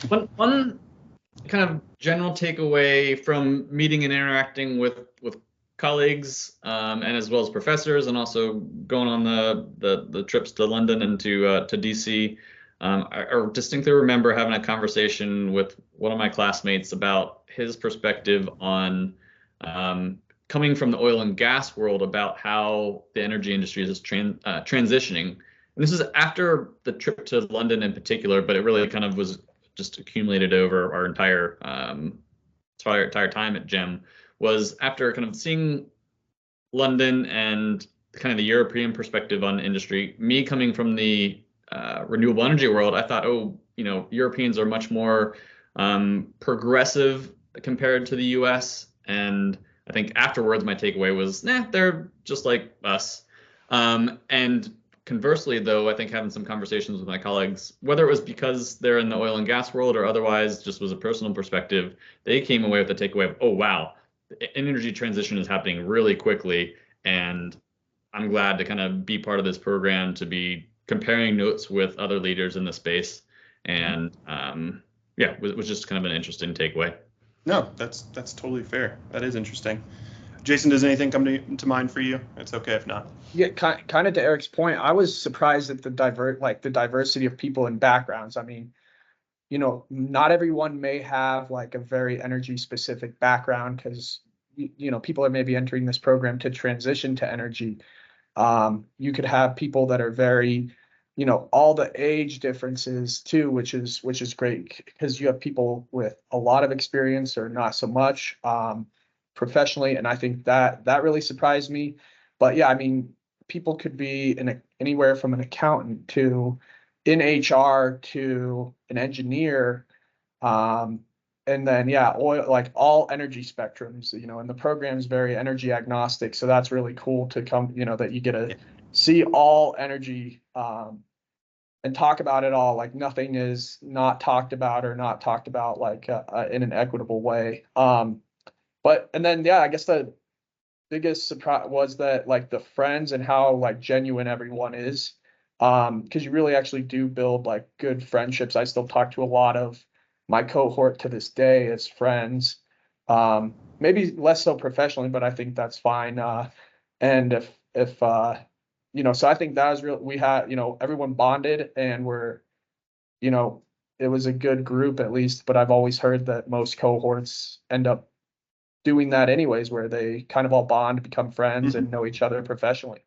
One kind of general takeaway from meeting and interacting with colleagues, and as well as professors, and also going on the trips to London and to DC. I distinctly remember having a conversation with one of my classmates about his perspective on coming from the oil and gas world, about how the energy industry is transitioning. And this is after the trip to London in particular, but it really kind of was just accumulated over our entire time at GEM. Was after kind of seeing London and kind of the European perspective on industry, me coming from the renewable energy world, I thought, oh, Europeans are much more progressive compared to the US. And I think afterwards, my takeaway was, nah, they're just like us. And conversely, though, I think having some conversations with my colleagues, whether it was because they're in the oil and gas world or otherwise just was a personal perspective, they came away with the takeaway of, oh, wow, energy transition is happening really quickly. And I'm glad to kind of be part of this program, to be comparing notes with other leaders in the space. And yeah, it was just kind of an interesting takeaway. No, that's totally fair. That is interesting. Jason, does anything come to mind for you? It's okay if not. Yeah, kind of to Eric's point, I was surprised at the diversity of people and backgrounds. I mean, not everyone may have like a very energy specific background, because people are maybe entering this program to transition to energy. You could have people that are very, all the age differences too, which is great, because you have people with a lot of experience or not so much professionally, and I think that really surprised me. But yeah, I mean, people could be anywhere from an accountant to in HR to an engineer, and then oil, like all energy spectrums, and the program's very energy agnostic, so that's really cool to come, that you get to see all energy and talk about it all. Like nothing is not talked about or not talked about like in an equitable way. But and then I guess the biggest surprise was that like the friends and how like genuine everyone is, because you really actually do build like good friendships. I still talk to a lot of my cohort to this day as friends, maybe less so professionally, but I think that's fine. And if so I think that was real. We had, everyone bonded, and it was a good group at least. But I've always heard that most cohorts end up doing that anyways, where they kind of all bond, become friends, and know each other professionally.